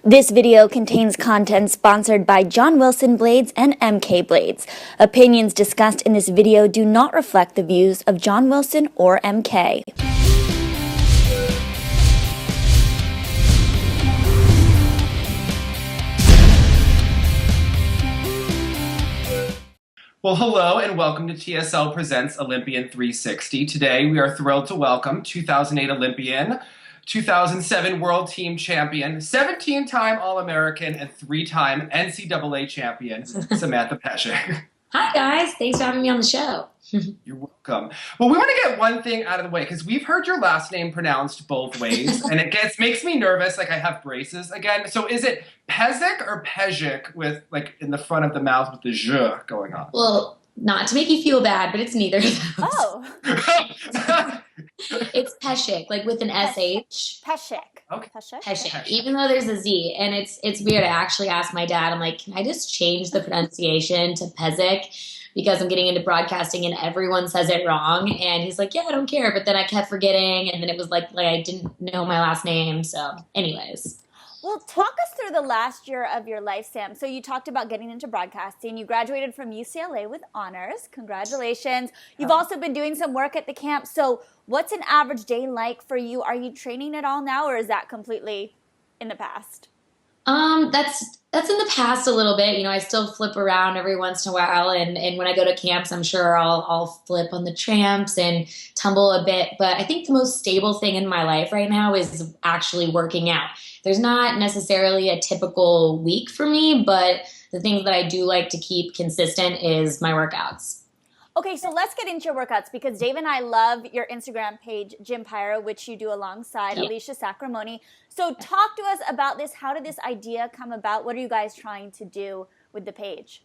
This video contains content sponsored by John Wilson Blades and MK Blades. Opinions discussed in this video do not reflect the views of John Wilson or MK. Well, hello and welcome to TSL Presents Olympian 360. Today we are thrilled to welcome 2008 Olympian, 2007 World Team Champion, 17-time All-American, and 3-time NCAA champion, Samantha Peszek. Hi guys, thanks for having me on the show. You're welcome. Well, we want to get one thing out of the way because we've heard your last name pronounced both ways, and it makes me nervous, like I have braces again. So is it Peszek or Peszek with like in the front of the mouth with the j going on? Well, not to make you feel bad, but it's neither of those. Oh. It's Peszek, like with an SH. Peszek. Okay. Peszek, even though there's a Z. And it's weird. I actually asked my dad, I'm like, can I just change the pronunciation to Peszek? Because I'm getting into broadcasting and everyone says it wrong. And he's like, yeah, I don't care. But then I kept forgetting. And then it was like I didn't know my last name. So anyways. Well, talk us through the last year of your life, Sam. So you talked about getting into broadcasting. You graduated from UCLA with honors. Congratulations. You've also been doing some work at the camp. So what's an average day like for you? Are you training at all now, or is that completely in the past? That's in the past a little bit. You know, I still flip around every once in a while, and when I go to camps, I'm sure I'll flip on the tramps and tumble a bit. But I think the most stable thing in my life right now is actually working out. There's not necessarily a typical week for me, but the things that I do like to keep consistent is my workouts. Okay, so let's get into your workouts because Dave and I love your Instagram page, Pyrrha, which you do alongside Alicia Sacramone. So talk to us about this. How did this idea come about? What are you guys trying to do with the page?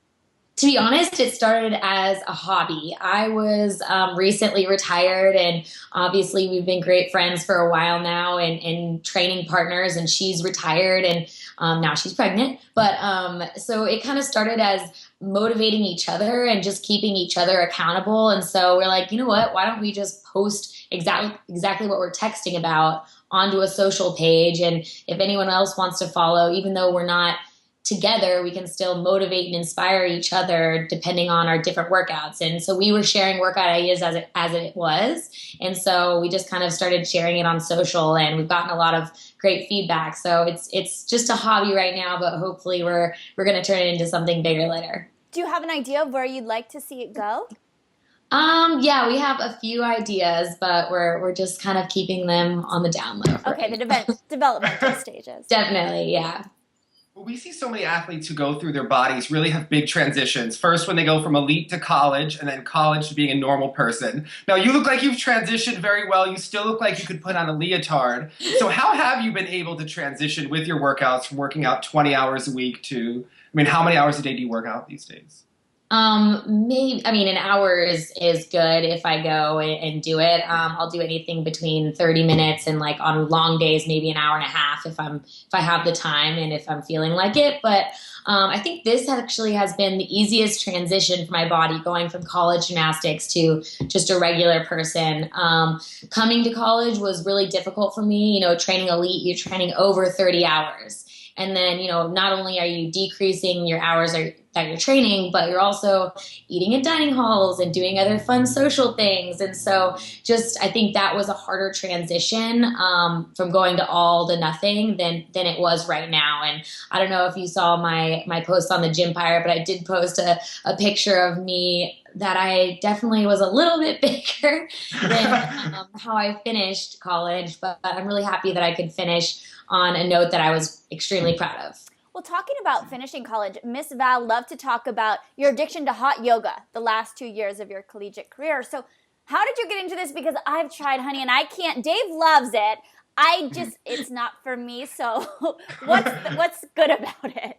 To be honest, it started as a hobby. I was recently retired, and obviously we've been great friends for a while now and training partners, and she's retired, and now she's pregnant. But so it kind of started as motivating each other and just keeping each other accountable. And so we're like, you know what, why don't we just post exactly what we're texting about onto a social page? And if anyone else wants to follow, even though we're not together, we can still motivate and inspire each other depending on our different workouts. And so we were sharing workout ideas as it was. And so we just kind of started sharing it on social, and we've gotten a lot of great feedback. So it's just a hobby right now, but hopefully we're going to turn it into something bigger later. Do you have an idea of where you'd like to see it go? Yeah, we have a few ideas, but we're just kind of keeping them on the down low. Okay, the developmental stages. Definitely, yeah. Well, we see so many athletes who go through their bodies really have big transitions. First, when they go from elite to college, and then college to being a normal person. Now, you look like you've transitioned very well. You still look like you could put on a leotard. So how have you been able to transition with your workouts from working out 20 hours a week to, how many hours a day do you work out these days? An hour is good if I go and do it. I'll do anything between 30 minutes and like on long days, maybe an hour and a half if I have the time and if I'm feeling like it. But I think this actually has been the easiest transition for my body, going from college gymnastics to just a regular person. Coming to college was really difficult for me. You know, training elite, you're training over 30 hours. And then, you know, not only are you decreasing your hours that you're training, but you're also eating in dining halls and doing other fun social things. And so I think that was a harder transition from going to all to nothing than it was right now. And I don't know if you saw my post on the Pyrrha, but I did post a picture of me that I definitely was a little bit bigger than how I finished college. But I'm really happy that I could finish on a note that I was extremely proud of. Well, talking about finishing college, Miss Val loved to talk about your addiction to hot yoga the last 2 years of your collegiate career. So how did you get into this? Because I've tried, honey, and I can't. Dave loves it. It's not for me. So what's good about it?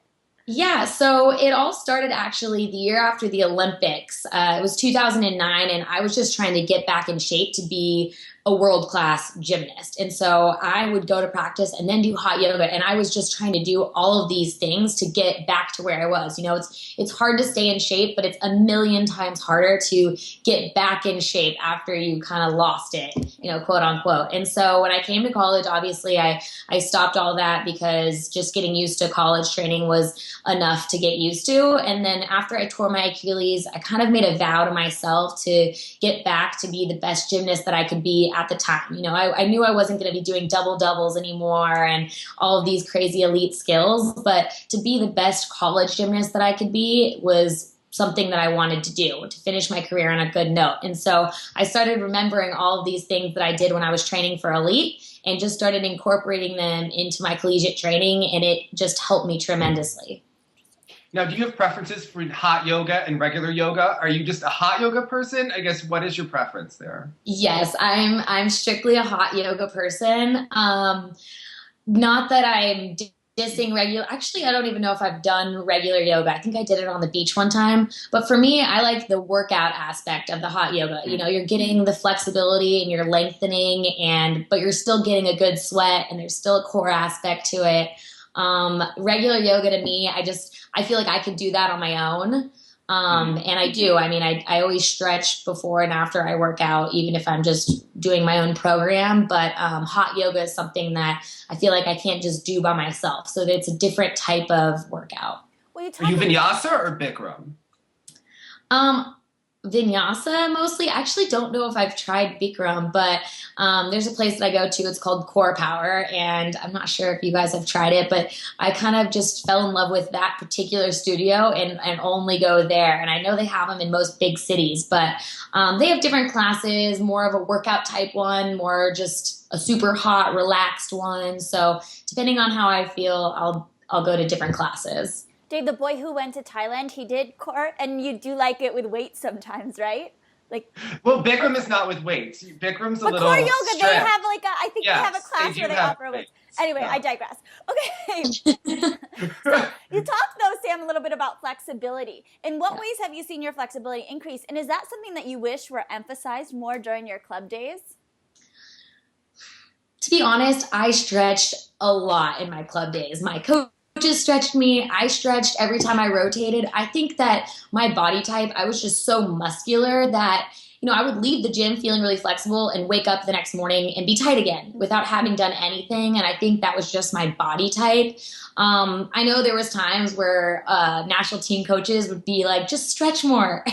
Yeah, so it all started actually the year after the Olympics. It was 2009, and I was just trying to get back in shape to be a world-class gymnast. And so I would go to practice and then do hot yoga. And I was just trying to do all of these things to get back to where I was. It's hard to stay in shape, but it's a million times harder to get back in shape after you kind of lost it, quote unquote. And so when I came to college, obviously I stopped all that because just getting used to college training was enough to get used to. And then after I tore my Achilles, I kind of made a vow to myself to get back to be the best gymnast that I could be at the time. I knew I wasn't going to be doing double doubles anymore and all of these crazy elite skills, but to be the best college gymnast that I could be was something that I wanted to do, to finish my career on a good note. And so I started remembering all of these things that I did when I was training for elite and just started incorporating them into my collegiate training, and it just helped me tremendously. Now, do you have preferences for hot yoga and regular yoga? Are you just a hot yoga person? I guess, what is your preference there? Yes, I'm strictly a hot yoga person. Not that I'm dissing regular. Actually, I don't even know if I've done regular yoga. I think I did it on the beach one time. But for me, I like the workout aspect of the hot yoga. You're getting the flexibility and you're lengthening, but you're still getting a good sweat, and there's still a core aspect to it. Regular yoga to me, I feel like I could do that on my own. And I do. I mean, I always stretch before and after I work out, even if I'm just doing my own program. But hot yoga is something that I feel like I can't just do by myself. So it's a different type of workout. Are you vinyasa or Bikram? Vinyasa mostly. I actually don't know if I've tried Bikram, but there's a place that I go to. It's called Core Power, and I'm not sure if you guys have tried it, but I kind of just fell in love with that particular studio and only go there. And I know they have them in most big cities, but they have different classes, more of a workout type one, more just a super hot, relaxed one. So depending on how I feel, I'll go to different classes. Dave, the boy who went to Thailand, he did core, and you do like it with weights sometimes, right? Well, Bikram is not with weights. Bikram's a little core yoga, strict. they have I think they have a class where they offer weights. Anyway, Yeah. I digress. Okay. So you talked, though, Sam, a little bit about flexibility. In what ways have you seen your flexibility increase? And is that something that you wish were emphasized more during your club days? To be honest, I stretched a lot in my club days. My coaches stretched me. I stretched every time I rotated. I think that my body type, I was just so muscular that, I would leave the gym feeling really flexible and wake up the next morning and be tight again without having done anything. And I think that was just my body type. I know there was times where national team coaches would be like, just stretch more.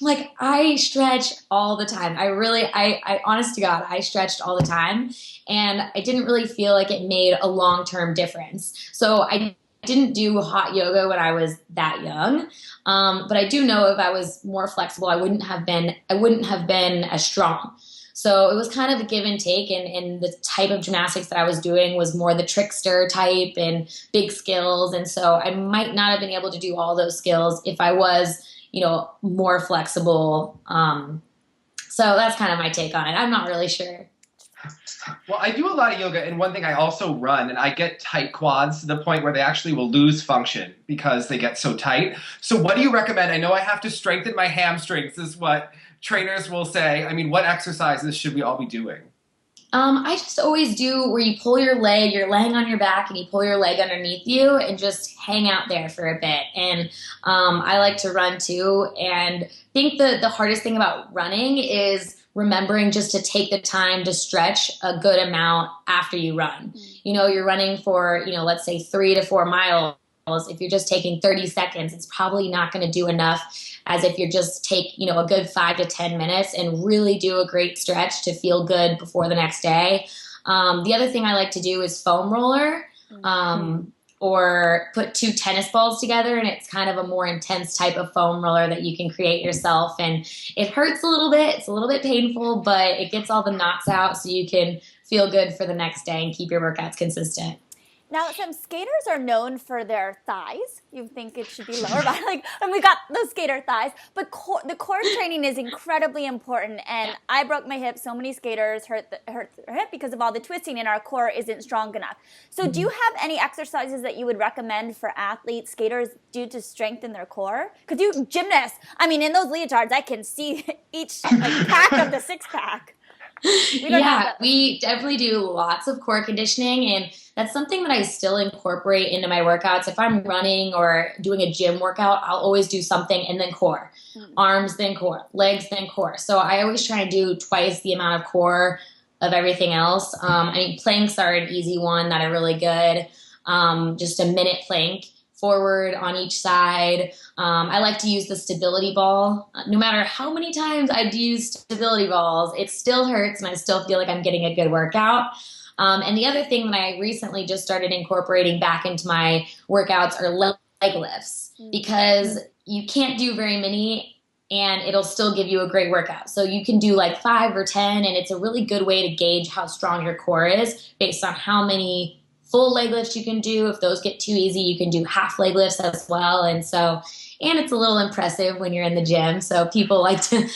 Like, I stretch all the time. I honest to God, I stretched all the time. And I didn't really feel like it made a long-term difference. So I didn't do hot yoga when I was that young. But I do know if I was more flexible, I wouldn't have been as strong. So it was kind of a give and take, and the type of gymnastics that I was doing was more the trickster type and big skills. And so I might not have been able to do all those skills if I was, more flexible. So that's kind of my take on it. I'm not really sure. Well, I do a lot of yoga, and one thing, I also run, and I get tight quads to the point where they actually will lose function because they get so tight. So what do you recommend? I know I have to strengthen my hamstrings is what trainers will say. I mean, what exercises should we all be doing? I just always do where you pull your leg, you're laying on your back, and you pull your leg underneath you and just hang out there for a bit. And I like to run too, and I think the hardest thing about running is remembering just to take the time to stretch a good amount after you run. You're running for, let's say 3 to 4 miles. If you're just taking 30 seconds, it's probably not going to do enough as if you just take, a good 5 to 10 minutes and really do a great stretch to feel good before the next day. The other thing I like to do is foam roller. Or put 2 tennis balls together, and it's kind of a more intense type of foam roller that you can create yourself. And it hurts a little bit. It's a little bit painful, but it gets all the knots out so you can feel good for the next day and keep your workouts consistent. Now, some skaters are known for their thighs. You think it should be lower, but and we got those skater thighs. But the core training is incredibly important. And I broke my hip. So many skaters hurt their hip because of all the twisting, and our core isn't strong enough. So, do you have any exercises that you would recommend for athletes, skaters, do to strengthen their core? Because gymnasts, in those leotards, I can see each pack of the 6-pack. We definitely do lots of core conditioning, and that's something that I still incorporate into my workouts. If I'm running or doing a gym workout, I'll always do something and then core. Arms, then core. Legs, then core. So I always try and do twice the amount of core of everything else. I mean, planks are an easy one that are really good. Just a minute plank forward on each side. I like to use the stability ball. No matter how many times I've used stability balls, it still hurts and I still feel like I'm getting a good workout. And the other thing that I recently just started incorporating back into my workouts are leg lifts, because you can't do very many and it'll still give you a great workout. So you can do like 5 or 10, and it's a really good way to gauge how strong your core is based on how many full leg lifts you can do. If those get too easy, you can do half leg lifts as well. And it's a little impressive when you're in the gym. So people like to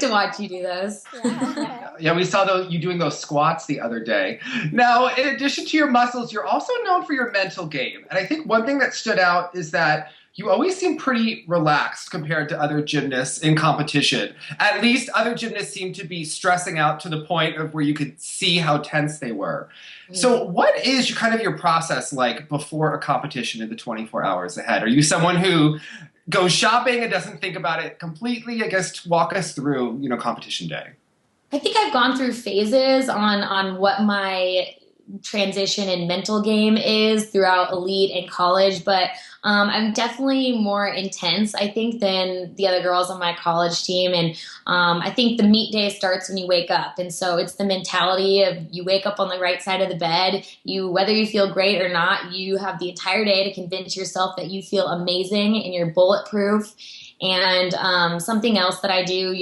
watch you do those. Yeah, we saw you doing those squats the other day. Now, in addition to your muscles, you're also known for your mental game. And I think one thing that stood out is that you always seem pretty relaxed compared to other gymnasts in competition. At least other gymnasts seem to be stressing out to the point of where you could see how tense they were. So what is kind of your process like before a competition in the 24 hours ahead? Are you someone who goes shopping and doesn't think about it completely? I guess walk us through, competition day. I think I've gone through phases on what my transition and mental game is throughout elite and college, but I'm definitely more intense, I think, than the other girls on my college team. And I think the meet day starts when you wake up. And so it's the mentality of you wake up on the right side of the bed. Whether you feel great or not, you have the entire day to convince yourself that you feel amazing and you're bulletproof. And something else that I do,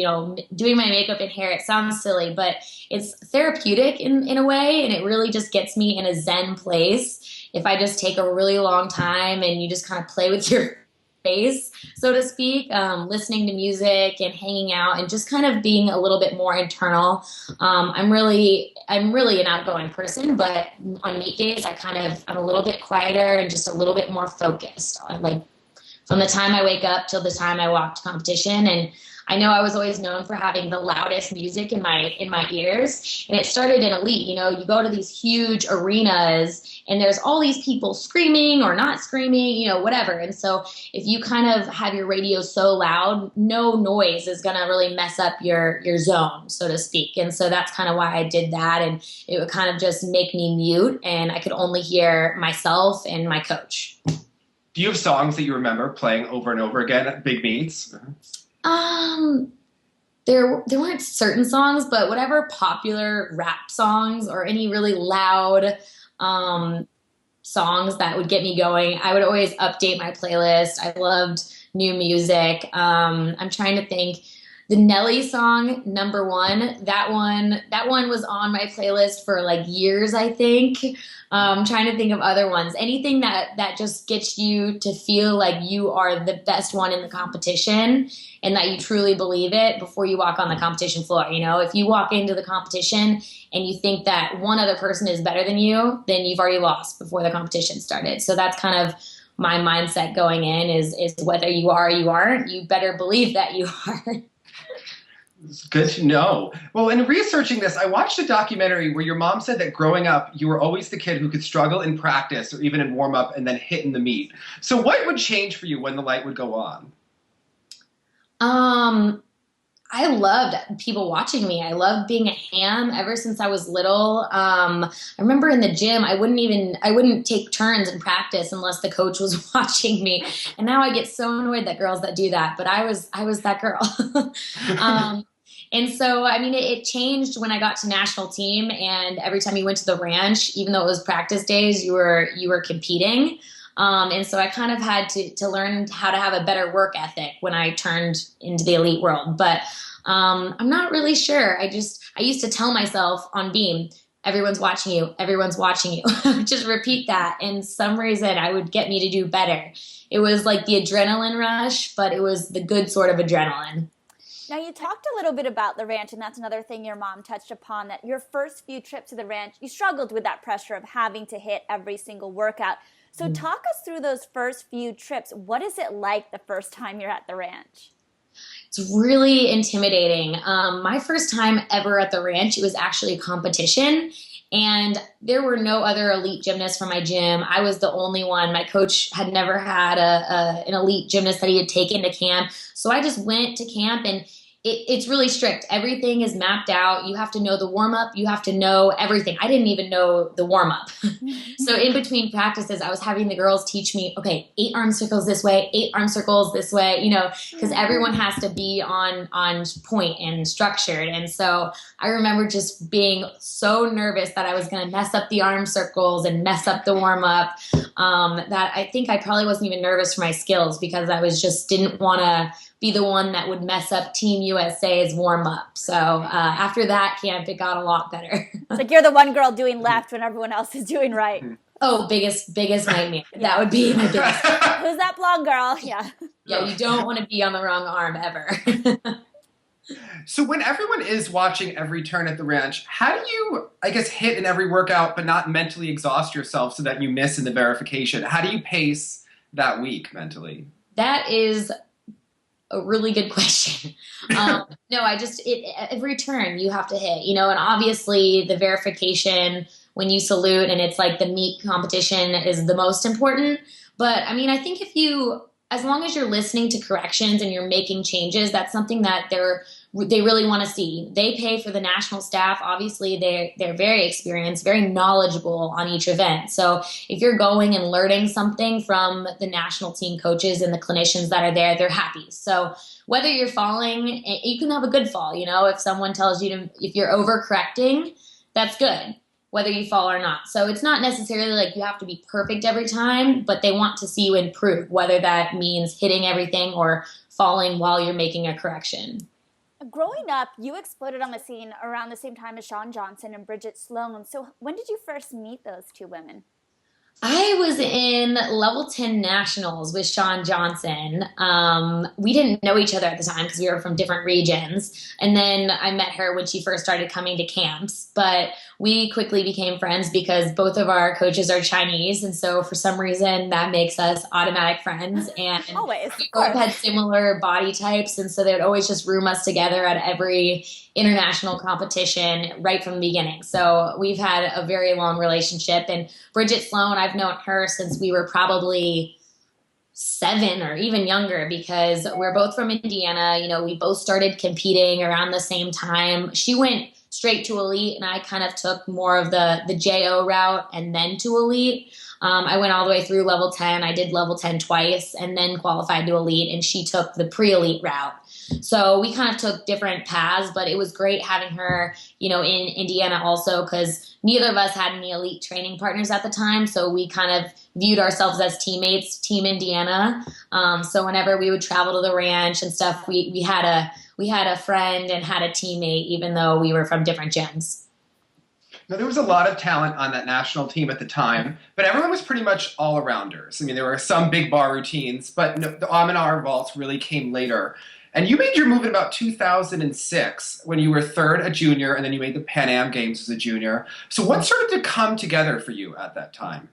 doing my makeup and hair, it sounds silly, but it's therapeutic in a way, and it really just gets me in a zen place. If I just take a really long time and you just kind of play with your face, so to speak, listening to music and hanging out and just kind of being a little bit more internal. I'm really an outgoing person, but on meet days, I'm a little bit quieter and just a little bit more focused. From the time I wake up till the time I walk to competition. And I know I was always known for having the loudest music in my ears. And it started in elite. You go to these huge arenas and there's all these people screaming or not screaming, whatever. And so if you kind of have your radio so loud, no noise is going to really mess up your zone, so to speak. And so that's kind of why I did that. And it would kind of just make me mute, and I could only hear myself and my coach. Do you have songs that you remember playing over and over again at big meets? There weren't certain songs, but whatever popular rap songs or any really loud songs that would get me going, I would always update my playlist. I loved new music. I'm trying to think. The Nelly song, Number One, that one was on my playlist for like years, I think. I'm trying to think of other ones. Anything that just gets you to feel like you are the best one in the competition and that you truly believe it before you walk on the competition floor. If you walk into the competition and you think that one other person is better than you, then you've already lost before the competition started. So that's kind of my mindset going in is whether you are or you aren't, you better believe that you are. It's good to know. Well, in researching this, I watched a documentary where your mom said that growing up, you were always the kid who could struggle in practice or even in warm-up and then hit in the meet. So what would change for you when the light would go on? I loved people watching me. I loved being a ham ever since I was little. I remember in the gym, I wouldn't take turns in practice unless the coach was watching me. And now I get so annoyed at girls that do that, but I was that girl. And so, it changed when I got to national team, and every time you went to the ranch, even though it was practice days, you were competing. And so I kind of had to learn how to have a better work ethic when I turned into the elite world. But I'm not really sure. I used to tell myself on beam, everyone's watching you, everyone's watching you. Just repeat that. And some reason I would get me to do better. It was like the adrenaline rush, but it was the good sort of adrenaline. Now, you talked a little bit about the ranch, and that's another thing your mom touched upon, that your first few trips to the ranch, you struggled with that pressure of having to hit every single workout. So talk us through those first few trips. What is it like the first time you're at the ranch? It's really intimidating. My first time ever at the ranch, it was actually a competition. And there were no other elite gymnasts from my gym. I was the only one. My coach had never had an elite gymnast that he had taken to camp. So I just went to camp, and it's really strict. Everything is mapped out. You have to know the warm-up. You have to know everything. I didn't even know the warm-up. So in between practices, I was having the girls teach me, okay, 8 arm circles this way, 8 arm circles this way, because everyone has to be on point and structured. And so I remember just being so nervous that I was going to mess up the arm circles and mess up the warm-up, that I think I probably wasn't even nervous for my skills, because I was just didn't want to be the one that would mess up Team USA's warm-up. So after that camp, it got a lot better. It's like you're the one girl doing left when everyone else is doing right. Oh, biggest nightmare. Yeah. That would be my biggest. Who's that blonde girl? Yeah. Yeah, you don't want to be on the wrong arm ever. So when everyone is watching every turn at the ranch, how do you, I guess, hit in every workout but not mentally exhaust yourself so that you miss in the verification? How do you pace that week mentally? That is a really good question. No, every turn you have to hit, and obviously the verification when you salute and it's like the meet competition is the most important. But I mean, I think as long as you're listening to corrections and you're making changes, that's something that they really want to see. They pay for the national staff. Obviously, they're very experienced, very knowledgeable on each event. So if you're going and learning something from the national team coaches and the clinicians that are there, they're happy. So whether you're falling, you can have a good fall. If someone tells you if you're overcorrecting, that's good, whether you fall or not. So it's not necessarily like you have to be perfect every time, but they want to see you improve, whether that means hitting everything or falling while you're making a correction. Growing up, you exploded on the scene around the same time as Shawn Johnson and Bridget Sloan. So when did you first meet those two women? I was in level 10 nationals with Shawn Johnson. We didn't know each other at the time because we were from different regions. And then I met her when she first started coming to camps. But we quickly became friends because both of our coaches are Chinese. And so for some reason, that makes us automatic friends. And Always. we both had similar body types. And so they would always just room us together at every international competition right from the beginning. So we've had a very long relationship. And Bridget Sloan, I've known her since we were probably 7 or even younger, because we're both from Indiana. We both started competing around the same time. She went straight to elite, and I kind of took more of the JO route and then to elite. I went all the way through level 10. I did level 10 twice and then qualified to elite, and she took the pre-elite route. So we kind of took different paths, but it was great having her, in Indiana also, because neither of us had any elite training partners at the time. So we kind of viewed ourselves as teammates, Team Indiana. So whenever we would travel to the ranch and stuff, we had a friend and had a teammate, even though we were from different gyms. Now, there was a lot of talent on that national team at the time, but everyone was pretty much all-arounders. I mean, there were some big bar routines, but the Aminar vaults really came later. And you made your move in about 2006 when you were 3rd a junior, and then you made the Pan Am Games as a junior. So what started to come together for you at that time?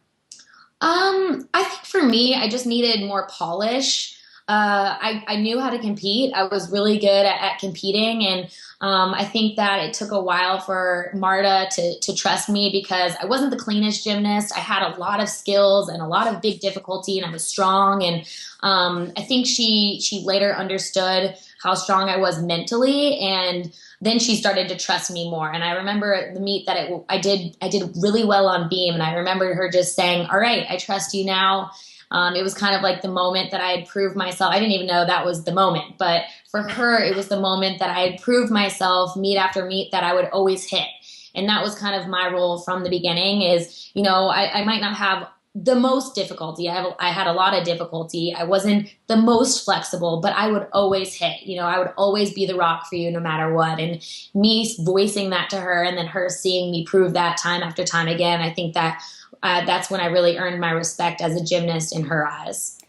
I think for me, I just needed more polish. I knew how to compete. I was really good at competing, and I think that it took a while for Marta to trust me, because I wasn't the cleanest gymnast. I had a lot of skills and a lot of big difficulty, and I was strong. And I think she later understood how strong I was mentally, and then she started to trust me more. And I remember the meet that I did really well on beam, and I remember her just saying, "All right, I trust you now." It was kind of like the moment that I had proved myself. I didn't even know that was the moment, but for her, it was the moment that I had proved myself meet after meet that I would always hit. And that was kind of my role from the beginning is, I might not have the most difficulty. I had a lot of difficulty. I wasn't the most flexible, but I would always hit. I would always be the rock for you no matter what. And me voicing that to her, and then her seeing me prove that time after time again, I think that that's when I really earned my respect as a gymnast in her eyes.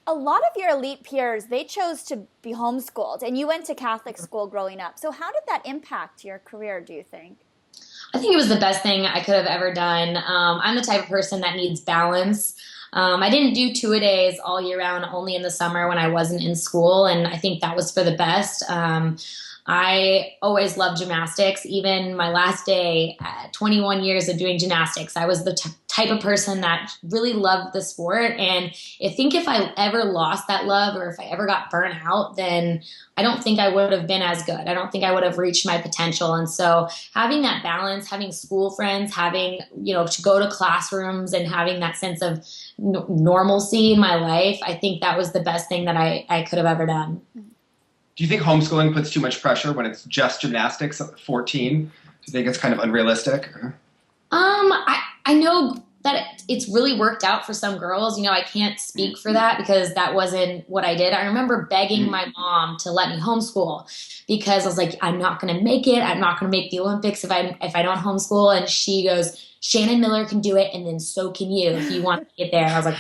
A lot of your elite peers, they chose to be homeschooled, and you went to Catholic school growing up. So how did that impact your career, do you think? I think it was the best thing I could have ever done. I'm the type of person that needs balance. I didn't do two-a-days all year round, only in the summer when I wasn't in school, and I think that was for the best. I always loved gymnastics. Even my last day, 21 years of doing gymnastics, I was the type of person that really loved the sport. And I think if I ever lost that love or if I ever got burnt out, then I don't think I would have been as good. I don't think I would have reached my potential. And so having that balance, having school friends, having, to go to classrooms and having that sense of normalcy in my life, I think that was the best thing that I could have ever done. Do you think homeschooling puts too much pressure when it's just gymnastics at 14? Do you think it's kind of unrealistic? I know that it's really worked out for some girls. I can't speak for that because that wasn't what I did. I remember begging my mom to let me homeschool because I was like, I'm not going to make it. I'm not going to make the Olympics if I don't homeschool. And she goes, Shannon Miller can do it, and then so can you if you want to get there. I was like,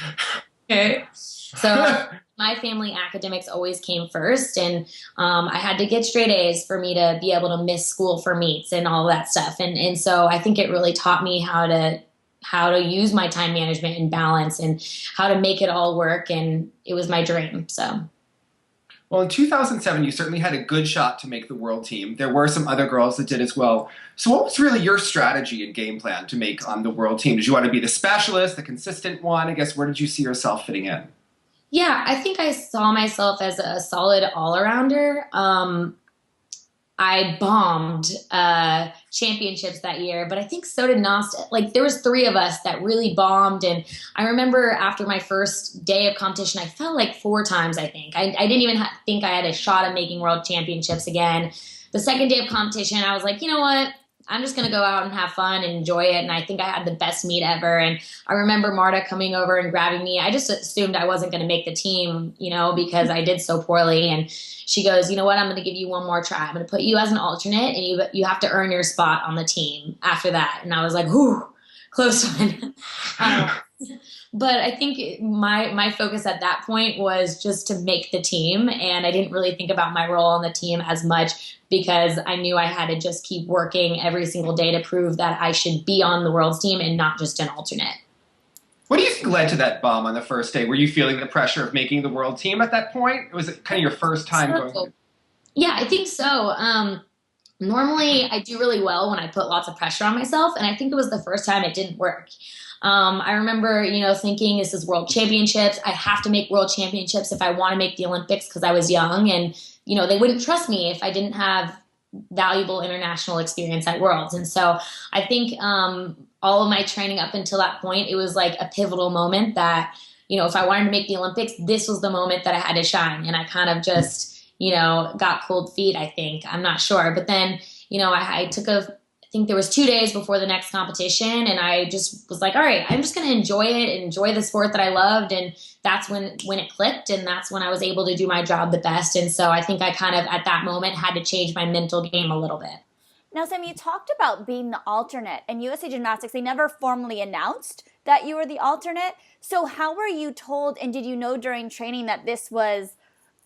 okay. So my family academics always came first, and I had to get straight A's for me to be able to miss school for meets and all that stuff. And so I think it really taught me how to use my time management and balance and how to make it all work. And it was my dream. So. Well, in 2007, you certainly had a good shot to make the world team. There were some other girls that did as well. So what was really your strategy and game plan to make on the world team? Did you want to be the specialist, the consistent one? I guess, where did you see yourself fitting in? Yeah, I think I saw myself as a solid all-arounder. I bombed championships that year, but I think so did Nost. Like, there was 3 of us that really bombed, and I remember after my first day of competition, I fell like 4 times, I think. I didn't even think I had a shot at making world championships again. The second day of competition, I was like, you know what? I'm just going to go out and have fun and enjoy it. And I think I had the best meet ever. And I remember Marta coming over and grabbing me. I just assumed I wasn't going to make the team, because I did so poorly. And she goes, you know what? I'm going to give you one more try. I'm going to put you as an alternate, and you have to earn your spot on the team after that. And I was like, whew, close one. But I think my focus at that point was just to make the team, and I didn't really think about my role on the team as much because I knew I had to just keep working every single day to prove that I should be on the world's team and not just an alternate. What do you think led to that bomb on the first day? Were you feeling the pressure of making the world team at that point? Was it kind of your first time going? Yeah, I think so. Normally, I do really well when I put lots of pressure on myself, and I think it was the first time it didn't work. I remember, thinking this is world championships. I have to make world championships if I want to make the Olympics because I was young, and, they wouldn't trust me if I didn't have valuable international experience at Worlds. And so I think all of my training up until that point, it was like a pivotal moment that, if I wanted to make the Olympics, this was the moment that I had to shine. And I kind of just, got cold feet, I think. I'm not sure. But then, I think there was 2 days before the next competition, and I just was like, all right, I'm just going to enjoy it and enjoy the sport that I loved. And that's when it clicked, and that's when I was able to do my job the best. And so I think I kind of, at that moment, had to change my mental game a little bit. Now, Sam, you talked about being the alternate. In USA Gymnastics, they never formally announced that you were the alternate. So how were you told, and did you know during training that this was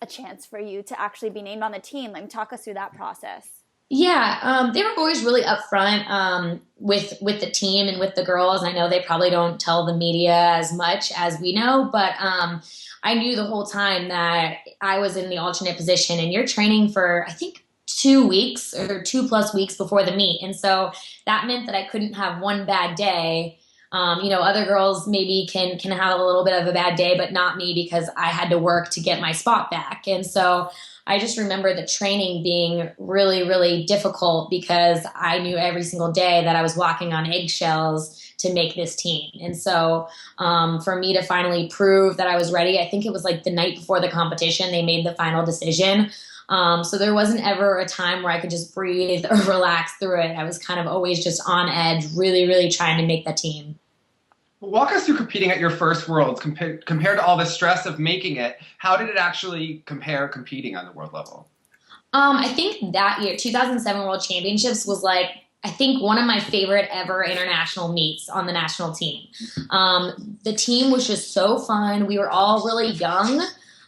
a chance for you to actually be named on the team? Like, talk us through that process. Yeah, they were always really upfront with the team and with the girls. I know they probably don't tell the media as much as we know, but I knew the whole time that I was in the alternate position, and you're training for, I think, 2 weeks or 2+ weeks before the meet. And so that meant that I couldn't have one bad day. Other girls maybe can have a little bit of a bad day, but not me because I had to work to get my spot back. And so I just remember the training being really, really difficult because I knew every single day that I was walking on eggshells to make this team. And so for me to finally prove that I was ready, I think it was like the night before the competition, they made the final decision. So there wasn't ever a time where I could just breathe or relax through it. I was kind of always just on edge, really, really trying to make that team. Walk us through competing at your first Worlds compared to all the stress of making it. How did it actually compare competing on the world level? I think that year, 2007 World Championships was like, I think one of my favorite ever international meets on the national team. The team was just so fun. We were all really young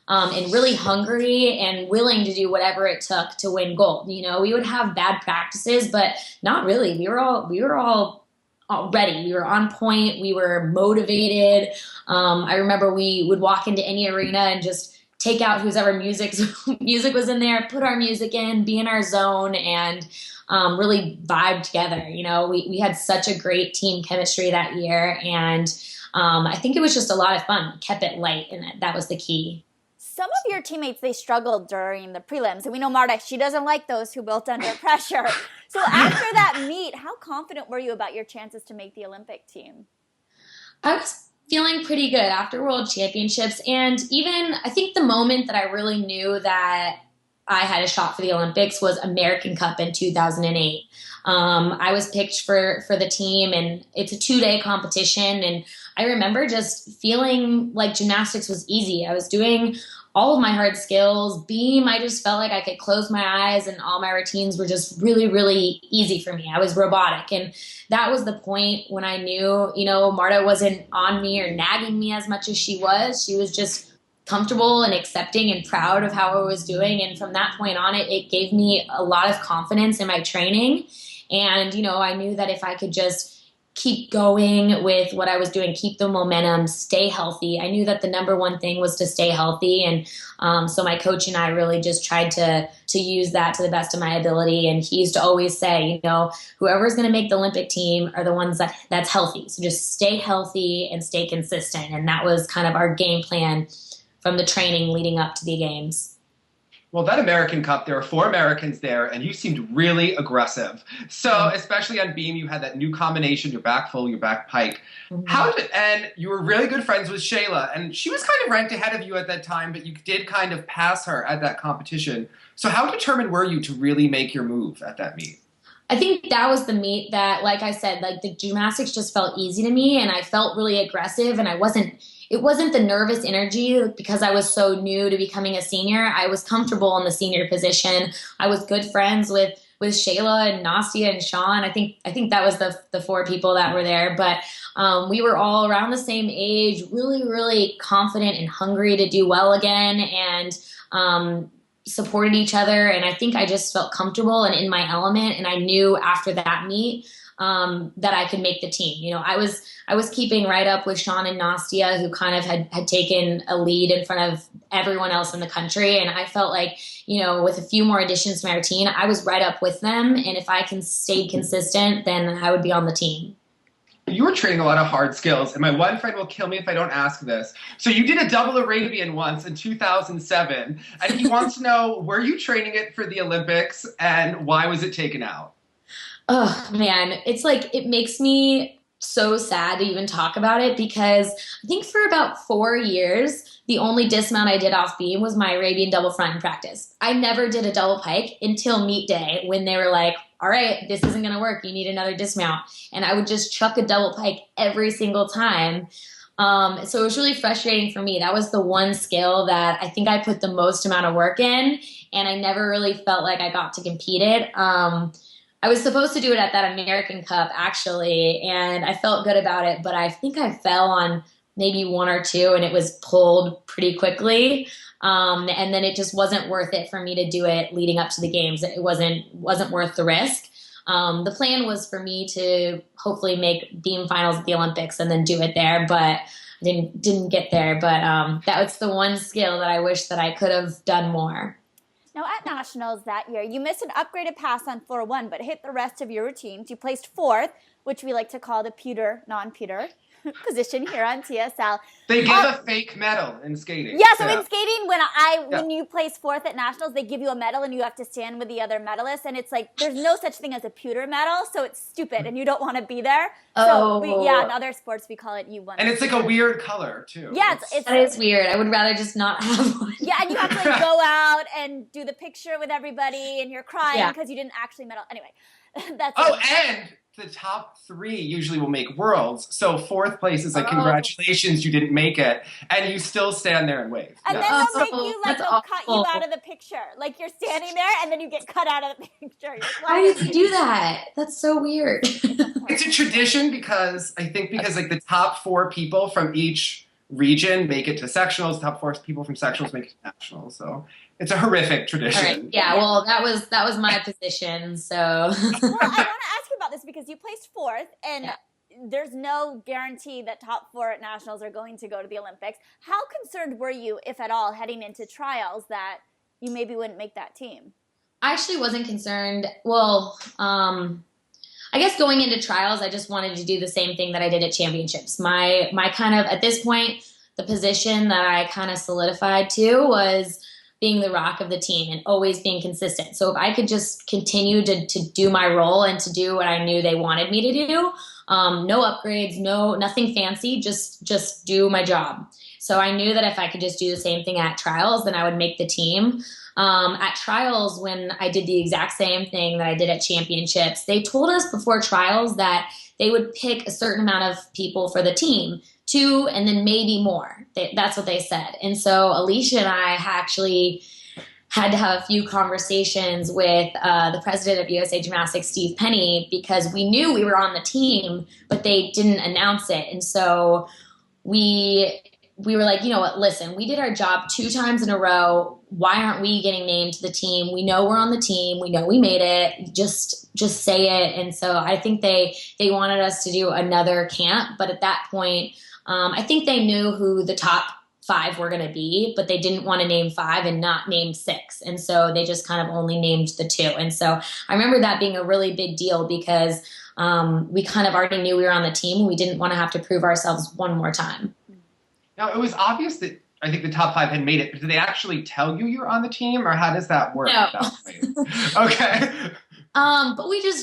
and really hungry and willing to do whatever it took to win gold. We would have bad practices, but not really. We were all ready. We were on point. We were motivated. I remember we would walk into any arena and just take out whoever music was in there, put our music in, be in our zone, and really vibe together. You know, we had such a great team chemistry that year, and I think it was just a lot of fun. We kept it light, and that was the key. Some of your teammates, they struggled during the prelims. And we know Marta, she doesn't like those who built under pressure. So after that meet, how confident were you about your chances to make the Olympic team? I was feeling pretty good after World Championships. And even, I think the moment that I really knew that I had a shot for the Olympics was American Cup in 2008. I was picked for the team, and it's a 2-day competition. And I remember just feeling like gymnastics was easy. I was doing all of my hard skills. Beam, I just felt like I could close my eyes and all my routines were just really, really easy for me. I was robotic. And that was the point when I knew, you know, Marta wasn't on me or nagging me as much as she was. She was just comfortable and accepting and proud of how I was doing. And from that point on, it gave me a lot of confidence in my training. And, you know, I knew that if I could just keep going with what I was doing, keep the momentum, stay healthy. I knew that the number one thing was to stay healthy. And so my coach and I really just tried to use that to the best of my ability. And he used to always say, you know, whoever's going to make the Olympic team are the ones that's healthy. So just stay healthy and stay consistent. And that was kind of our game plan from the training leading up to the games. Well, that American Cup, there were 4 Americans there, and you seemed really aggressive. So, especially on beam, you had that new combination, your back full, your back pike. And you were really good friends with Shayla, and she was kind of ranked ahead of you at that time, but you did kind of pass her at that competition. So how determined were you to really make your move at that meet? I think that was the meet that, like I said, like the gymnastics just felt easy to me, and I felt really aggressive, and it wasn't the nervous energy because I was so new to becoming a senior. I was comfortable in the senior position. I was good friends with Shayla and Nastia and Shawn. I think that was the 4 people that were there. But we were all around the same age, really, really confident and hungry to do well again, and supported each other. And I think I just felt comfortable and in my element. And I knew after that meet that I could make the team. You know, I was keeping right up with Shawn and Nastia, who kind of had taken a lead in front of everyone else in the country. And I felt like, you know, with a few more additions to my routine, I was right up with them. And if I can stay consistent, then I would be on the team. You were training a lot of hard skills, and my one friend will kill me if I don't ask this. So you did a double Arabian once in 2007, and he wants to know, were you training it for the Olympics, and why was it taken out? Oh, man. It's like, it makes me so sad to even talk about it because I think for about 4 years, the only dismount I did off beam was my Arabian double front in practice. I never did a double pike until meet day when they were like, all right, this isn't going to work. You need another dismount. And I would just chuck a double pike every single time. So it was really frustrating for me. That was the one skill that I think I put the most amount of work in, and I never really felt like I got to compete it. I was supposed to do it at that American Cup, actually, and I felt good about it, but I think I fell on maybe 1 or 2, and it was pulled pretty quickly. And then it just wasn't worth it for me to do it leading up to the games. It wasn't worth the risk. The plan was for me to hopefully make beam finals at the Olympics and then do it there, but I didn't get there. But that was the one skill that I wish that I could have done more. Now, at Nationals that year, you missed an upgraded pass on floor 1, but hit the rest of your routines. You placed 4th, which we like to call the pewter, non-pewter position here on TSL. They give a fake medal in skating. Yeah, so in skating, when you place 4th at Nationals, they give you a medal and you have to stand with the other medalists. And it's like, there's no such thing as a pewter medal, so it's stupid and you don't want to be there. So, in other sports, we call it U1. And it's like a weird color, too. Yeah, that is weird. I would rather just not have one. Yeah, and you have to go out and do the picture with everybody and you're crying because you didn't actually medal. Anyway, that's and the top 3 usually will make worlds. So 4th place is like, congratulations, you didn't make it. And you still stand there and wave. And then they'll make you, like, they'll cut you out of the picture. Like, you're standing there, and then you get cut out of the picture. Like, why did you do that? That's so weird. It's a tradition because like the top 4 people from each region make it to sectionals. Top 4 people from sectionals make it to nationals. So it's a horrific tradition. All right. Yeah, well, that was my position, so. Well, I want to ask you about this because you placed 4th, and there's no guarantee that top 4 at nationals are going to go to the Olympics. How concerned were you, if at all, heading into trials that you maybe wouldn't make that team? I actually wasn't concerned. Well, I guess going into trials, I just wanted to do the same thing that I did at championships. My kind of, at this point, the position that I kind of solidified to was being the rock of the team and always being consistent. So if I could just continue to do my role and to do what I knew they wanted me to do, no upgrades, nothing fancy, just do my job. So I knew that if I could just do the same thing at trials, then I would make the team. At trials, when I did the exact same thing that I did at championships, they told us before trials that they would pick a certain amount of people for the team, 2 and then maybe more. That's what they said. And so Alicia and I actually had to have a few conversations with the president of USA Gymnastics, Steve Penny, because we knew we were on the team, but they didn't announce it. And so we were like, you know what, listen, we did our job 2 times in a row. Why aren't we getting named to the team? We know we're on the team. We know we made it. Just say it. And so I think they wanted us to do another camp. But at that point, I think they knew who the top 5 were going to be, but they didn't want to name 5 and not name 6. And so they just kind of only named the 2. And so I remember that being a really big deal because we kind of already knew we were on the team. And we didn't want to have to prove ourselves one more time. Now, it was obvious that I think the top 5 had made it, but did they actually tell you you're on the team, or how does that work? No. Okay. But we had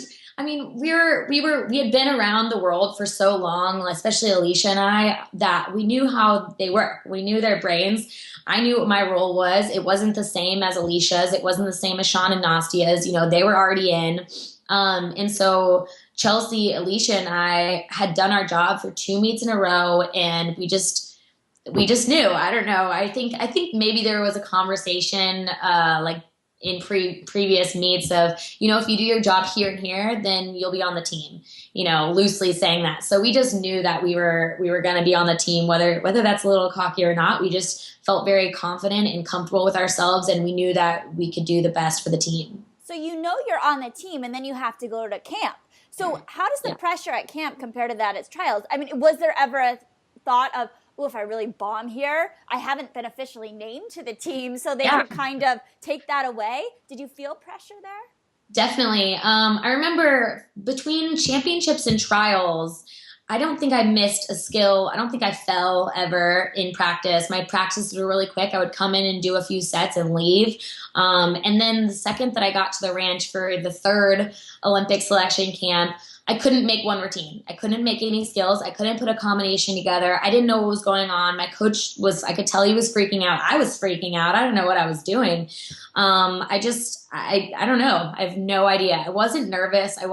been around the world for so long, especially Alicia and I, that we knew how they work. We knew their brains. I knew what my role was. It wasn't the same as Alicia's. It wasn't the same as Shawn and Nastia's. You know, they were already in. And so Chelsea, Alicia, and I had done our job for 2 meets in a row, and we just knew. I don't know. I think maybe there was a conversation like in previous meets of, you know, if you do your job here and here, then you'll be on the team, you know, loosely saying that. So we just knew that we were going to be on the team, whether that's a little cocky or not. We just felt very confident and comfortable with ourselves, and we knew that we could do the best for the team. So you know you're on the team, and then you have to go to camp. So how does the pressure at camp compare to that at trials? I mean, was there ever a thought of, oh, if I really bomb here, I haven't been officially named to the team, so they could kind of take that away? Did you feel pressure there? Definitely. I remember between championships and trials, I don't think I missed a skill. I don't think I fell ever in practice. My practices were really quick. I would come in and do a few sets and leave. And then the second that I got to the ranch for the 3rd Olympic selection camp, I couldn't make one routine. I couldn't make any skills. I couldn't put a combination together. I didn't know what was going on. My coach I could tell he was freaking out. I was freaking out. I didn't know what I was doing. I don't know. I have no idea. I wasn't nervous. It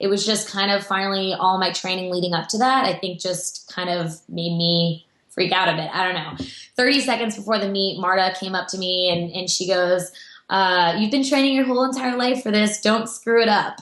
was just kind of finally all my training leading up to that, I think just kind of made me freak out a bit. I don't know. 30 seconds before the meet, Marta came up to me and she goes, you've been training your whole entire life for this. Don't screw it up.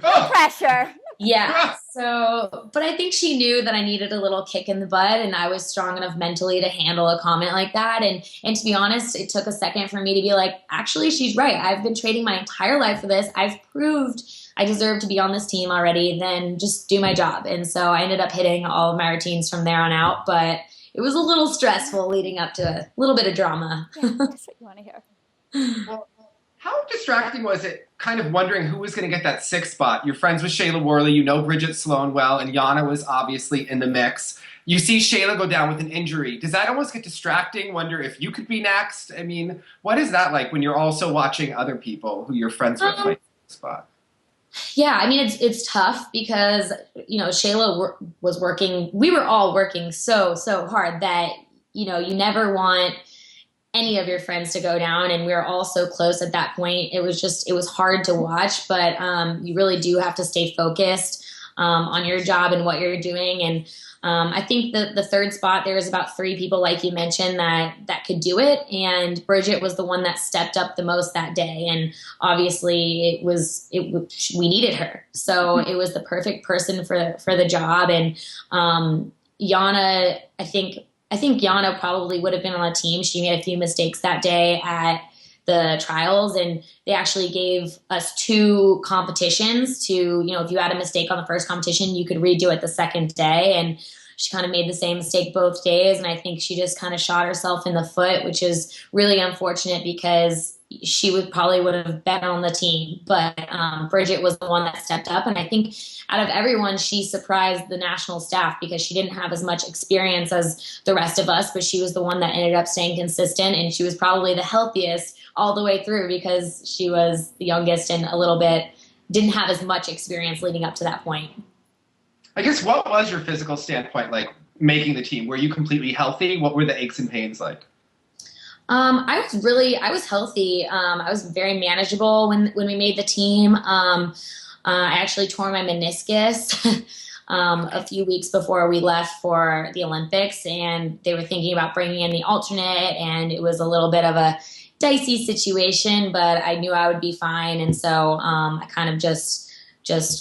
No pressure. Yeah. So, but I think she knew that I needed a little kick in the butt, and I was strong enough mentally to handle a comment like that. And to be honest, it took a second for me to be like, actually, she's right. I've been training my entire life for this. I've proved I deserve to be on this team already. Then just do my job. And so I ended up hitting all of my routines from there on out. But it was a little stressful leading up to a little bit of drama. Yeah, that's what you want to hear. Well, how distracting was it kind of wondering who was going to get that 6th spot? You're friends with Shayla Worley, you know Bridget Sloan well, and Yana was obviously in the mix. You see Shayla go down with an injury. Does that almost get distracting? Wonder if you could be next? I mean, what is that like when you're also watching other people who you're friends with like the spot? Yeah, I mean, it's tough because, you know, Shayla was working. We were all working so hard that, you know, you never want any of your friends to go down, and we were all so close at that point. It was hard to watch, but you really do have to stay focused on your job and what you're doing. And I think the 3rd spot, there was about 3 people, like you mentioned, that could do it, and Bridget was the one that stepped up the most that day. And obviously, we needed her, so it was the perfect person for the job. And Yana, I think Yana probably would have been on the team. She made a few mistakes that day at the trials, and they actually gave us 2 competitions to, if you had a mistake on the first competition, you could redo it the second day. And she kind of made the same mistake both days. And I think she just kind of shot herself in the foot, which is really unfortunate because she would have been on the team. But Bridget was the one that stepped up. And I think out of everyone, she surprised the national staff because she didn't have as much experience as the rest of us, but she was the one that ended up staying consistent. And she was probably the healthiest all the way through because she was the youngest and a little bit didn't have as much experience leading up to that point. I guess, what was your physical standpoint like making the team? Were you completely healthy? What were the aches and pains like? I was healthy. I was very manageable when we made the team. I actually tore my meniscus a few weeks before we left for the Olympics, and they were thinking about bringing in the alternate, and it was a little bit of a dicey situation, but I knew I would be fine. And so I kind of just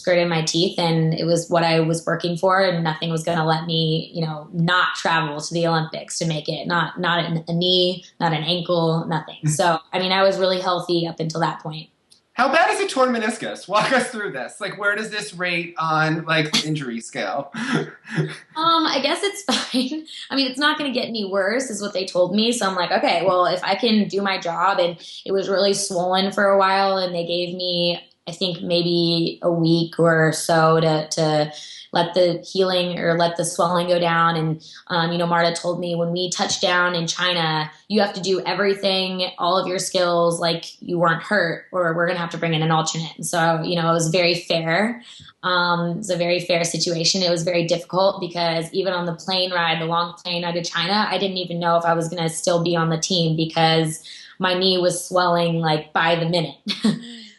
gritted my teeth, and it was what I was working for, and nothing was going to let me, not travel to the Olympics to make it. Not a knee, not an ankle, nothing. So, I was really healthy up until that point. How bad is a torn meniscus? Walk us through this. Like, where does this rate on, the injury scale? I guess it's fine. It's not going to get any worse is what they told me. So I'm like, okay, well, if I can do my job, and it was really swollen for a while, and they gave me, I think, maybe a week or so to let the healing or let the swelling go down. And, Marta told me when we touched down in China, you have to do everything, all of your skills, like you weren't hurt, or we're going to have to bring in an alternate. And so, it was very fair. It was a very fair situation. It was very difficult because even on the plane ride, the long plane ride to China, I didn't even know if I was going to still be on the team because my knee was swelling by the minute.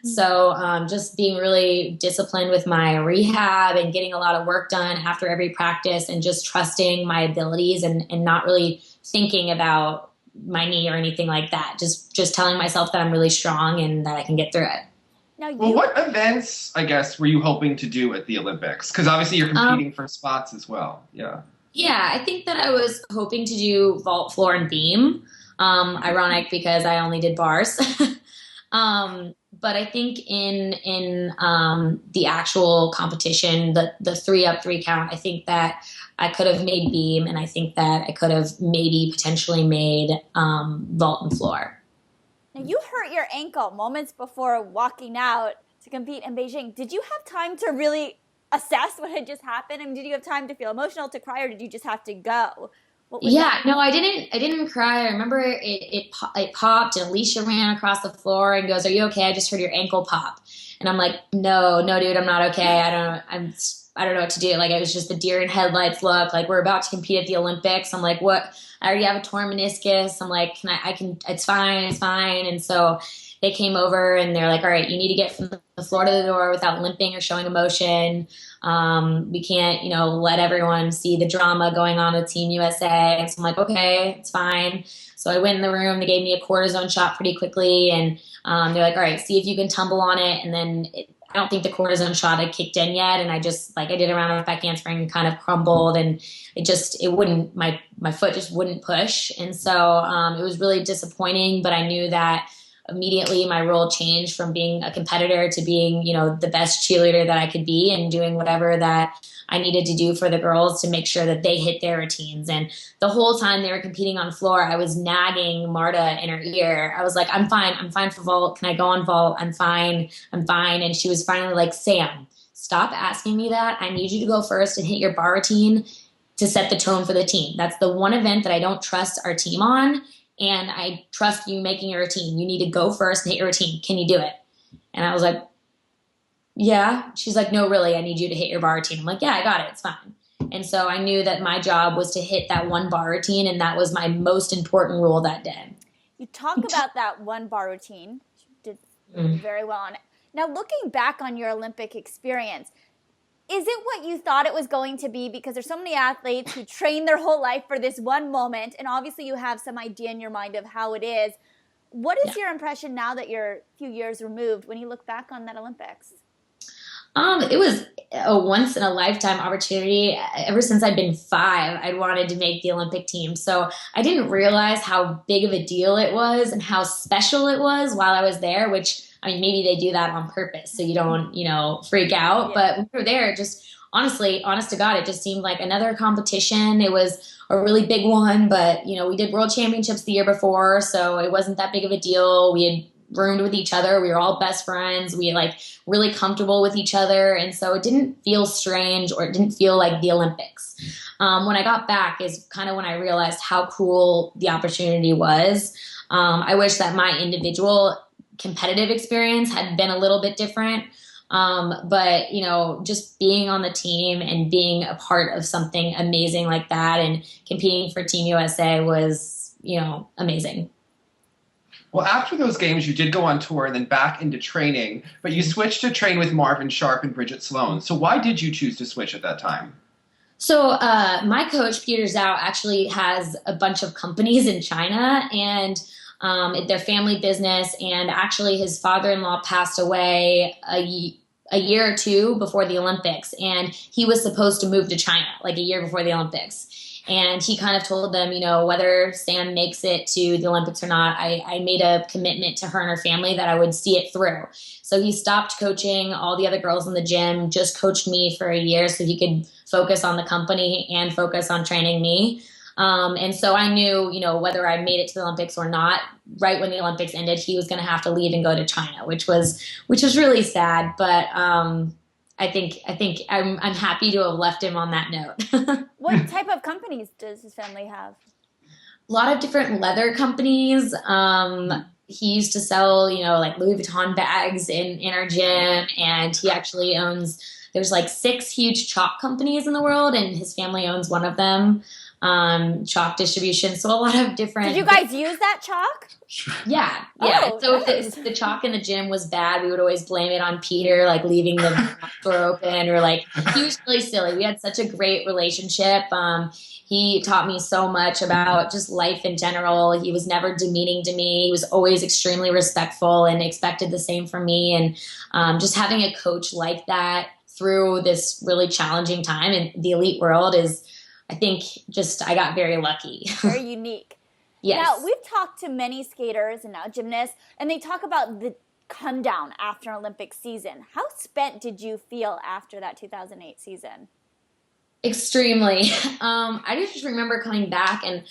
So just being really disciplined with my rehab and getting a lot of work done after every practice, and just trusting my abilities and not really thinking about my knee or anything like that. Just telling myself that I'm really strong and that I can get through it. Now what events, I guess, were you hoping to do at the Olympics? Because obviously you're competing for spots as well. Yeah. Yeah, I think that I was hoping to do vault, floor, and beam. Ironic because I only did bars. But I think in the actual competition, the 3 up 3 count, I think that I could have made beam, and I think that I could have maybe potentially made vault and floor. Now, you hurt your ankle moments before walking out to compete in Beijing. Did you have time to really assess what had just happened? Did you have time to feel emotional, to cry, or did you just have to go? No, I didn't cry. I remember it popped, and Alicia ran across the floor and goes, "Are you okay? I just heard your ankle pop." And I'm like, no, dude, I'm not okay. I don't know what to do. It was just the deer in headlights look. We're about to compete at the Olympics. I'm like, what? I already have a torn meniscus. I'm like, it's fine. And so they came over and they're like, all right, you need to get from the floor to the door without limping or showing emotion. We can't, let everyone see the drama going on with Team USA. And so I'm like, okay, it's fine. So I went in the room. They gave me a cortisone shot pretty quickly. And they're like, all right, see if you can tumble on it. And then I don't think the cortisone shot had kicked in yet. And I just, I did a round of back handspring and kind of crumbled. And it wouldn't, my foot just wouldn't push. And so it was really disappointing. But I knew that immediately my role changed from being a competitor to being, the best cheerleader that I could be, and doing whatever that I needed to do for the girls to make sure that they hit their routines. And the whole time they were competing on floor, I was nagging Marta in her ear. I was like, I'm fine for vault. Can I go on vault? I'm fine. And she was finally like, Sam, stop asking me that. I need you to go first and hit your bar routine to set the tone for the team. That's the one event that I don't trust our team on. And I trust you making a routine. You need to go first and hit your routine. Can you do it? And I was like, yeah. She's like, no, really, I need you to hit your bar routine. I'm like, yeah, I got it. It's fine. And so I knew that my job was to hit that 1 bar routine, and that was my most important rule that day. You talk about that 1 bar routine. You did very well on it. Now, looking back on your Olympic experience, is it what you thought it was going to be? Because there's so many athletes who train their whole life for this one moment, and obviously you have some idea in your mind of how it is. What is your impression now that you're a few years removed when you look back on that Olympics? It was a once in a lifetime opportunity. Ever since I'd been 5, I'd wanted to make the Olympic team. So I didn't realize how big of a deal it was and how special it was while I was there, which, I mean, maybe they do that on purpose so you don't, freak out. But when we were there, just honestly, honest to God, it just seemed like another competition. It was a really big one, but, we did world championships the year before, so it wasn't that big of a deal. We had roomed with each other. We were all best friends. We really comfortable with each other. And so it didn't feel strange, or it didn't feel like the Olympics. When I got back is kind of when I realized how cool the opportunity was. I wish that my individual competitive experience had been a little bit different. But just being on the team and being a part of something amazing like that and competing for Team USA was, amazing. Well, after those games, you did go on tour and then back into training, but you switched to train with Marvin Sharp and Bridget Sloan. So why did you choose to switch at that time? So my coach, Peter Zhao, actually has a bunch of companies in China, and their family business. And actually his father-in-law passed away a year or two before the Olympics. And he was supposed to move to China like a year before the Olympics. And he kind of told them, whether Sam makes it to the Olympics or not, I made a commitment to her and her family that I would see it through. So he stopped coaching all the other girls in the gym, just coached me for a year so he could focus on the company and focus on training me. And so I knew, whether I made it to the Olympics or not, right when the Olympics ended, he was going to have to leave and go to China, which was really sad. But I think I'm happy to have left him on that note. What type of companies does his family have? A lot of different leather companies. He used to sell, like Louis Vuitton bags in our gym, and he actually owns, there's 6 huge chalk companies in the world, and his family owns one of them. Chalk distribution. So a lot of different. Did you guys use that chalk? Yeah. Oh, so nice. if the chalk in the gym was bad, we would always blame it on Peter, leaving the door open, or he was really silly. We had such a great relationship. He taught me so much about just life in general. He was never demeaning to me. He was always extremely respectful and expected the same from me. And just having a coach like that through this really challenging time in the elite world is, I think, I got very lucky. Very unique. Yes. Now, we've talked to many skaters and now gymnasts, and they talk about the come down after an Olympic season. How spent did you feel after that 2008 season? Extremely. I just remember coming back, and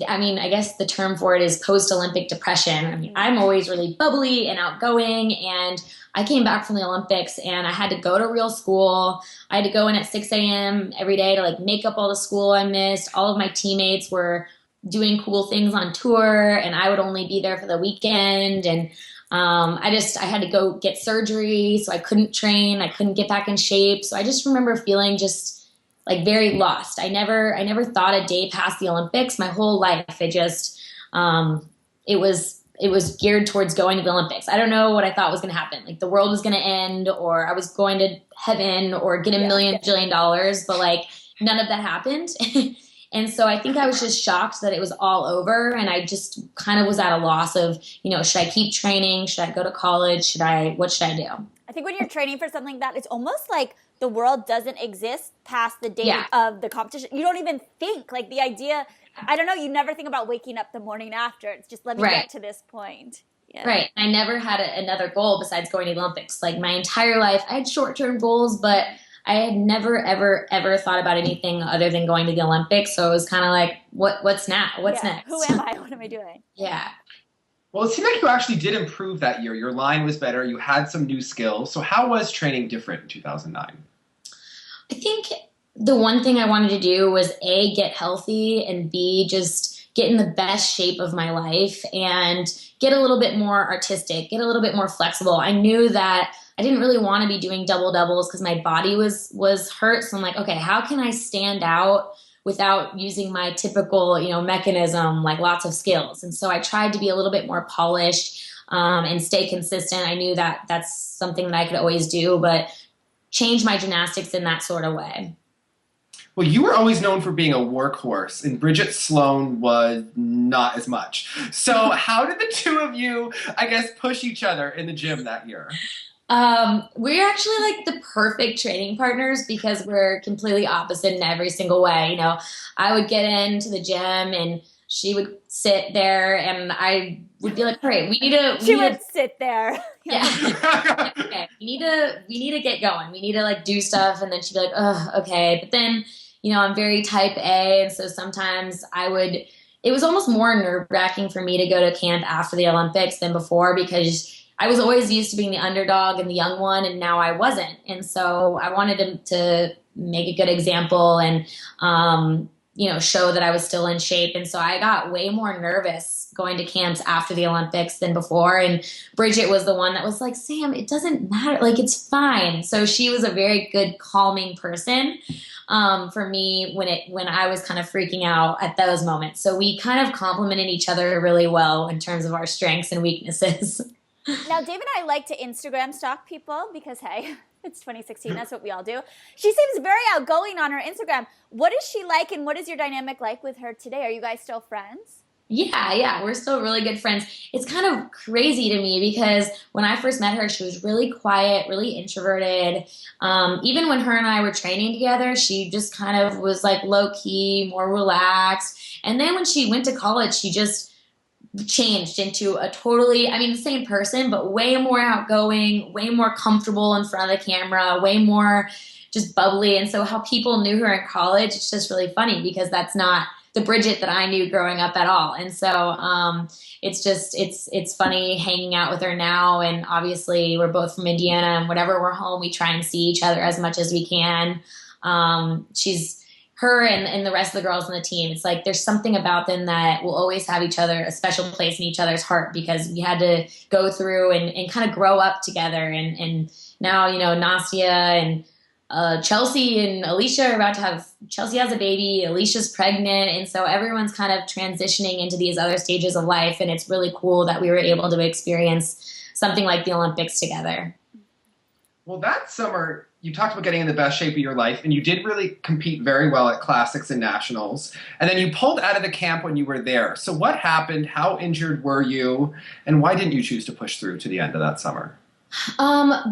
I guess the term for it is post-Olympic depression. I'm always really bubbly and outgoing, and I came back from the Olympics and I had to go to real school. I had to go in at 6 a.m. every day to make up all the school I missed. All of my teammates were doing cool things on tour, and I would only be there for the weekend. And I had to go get surgery, so I couldn't train. I couldn't get back in shape. So I just remember feeling just very lost. I never thought a day past the Olympics. My whole life, it was geared towards going to the Olympics. I don't know what I thought was going to happen. The world was going to end, or I was going to heaven, or get $1 billion, but none of that happened. And so I think I was just shocked that it was all over. And I just kind of was at a loss of, should I keep training? Should I go to college? What should I do? I think when you're training for something like that, it's almost like the world doesn't exist past the date of the competition. You don't even think, the idea, I don't know, you never think about waking up the morning after. It's just, let me get to this point. Yeah. Right. I never had another goal besides going to the Olympics. My entire life, I had short-term goals, but I had never, ever, ever thought about anything other than going to the Olympics. So it was kind of what's now? What's next? Who am I? What am I doing? Yeah. Well, it seemed like you actually did improve that year. Your line was better. You had some new skills. So how was training different in 2009? I think the one thing I wanted to do was A, get healthy, and B, just get in the best shape of my life and get a little bit more artistic, get a little bit more flexible. I knew that I didn't really want to be doing double doubles because my body was hurt. So I'm okay, how can I stand out without using my typical, mechanism, lots of skills? And so I tried to be a little bit more polished and stay consistent. I knew that that's something that I could always do, but change my gymnastics in that sort of way. Well, you were always known for being a workhorse, and Bridget Sloan was not as much. So how did the two of you, push each other in the gym that year? We're actually like the perfect training partners because we're completely opposite in every single way. You know, I would get into the gym and she would sit there and I would be like, all right, She would sit there. yeah. Okay, we need to get going. We need to like do stuff. And then she'd be like, oh, okay. But then, you know, I'm very type A. And so sometimes it was almost more nerve wracking for me to go to camp after the Olympics than before because I was always used to being the underdog and the young one. And now I wasn't. And so I wanted to make a good example and, you know, show that I was still in shape. And so I got way more nervous going to camps after the Olympics than before. And Bridget was the one that was like, Sam, it doesn't matter. Like, it's fine. So she was a very good calming person for me when I was kind of freaking out at those moments. So we kind of complemented each other really well in terms of our strengths and weaknesses. Now, Dave and I like to Instagram stalk people because, hey, it's 2016. That's what we all do. She seems very outgoing on her Instagram. What is she like and what is your dynamic like with her today? Are you guys still friends? Yeah, we're still really good friends. It's kind of crazy to me because when I first met her, she was really quiet, really introverted. Even when her and I were training together, she just kind of was like low key, more relaxed. And then when she went to college, she just changed into a totally, I mean, the same person, but way more outgoing, way more comfortable in front of the camera, way more just bubbly. And so how people knew her in college, it's just really funny because that's not the Bridget that I knew growing up at all. And so it's funny hanging out with her now. And obviously we're both from Indiana and whenever we're home, we try and see each other as much as we can. She's her and the rest of the girls on the team. It's like there's something about them that will always have each other, a special place in each other's heart because we had to go through and kind of grow up together. And now, you know, Nastia and Chelsea and Alicia are about to have, Chelsea has a baby, Alicia's pregnant. And so everyone's kind of transitioning into these other stages of life. And it's really cool that we were able to experience something like the Olympics together. Well, that summer, you talked about getting in the best shape of your life, and you did really compete very well at Classics and Nationals. And then you pulled out of the camp when you were there. So what happened? How injured were you? And why didn't you choose to push through to the end of that summer?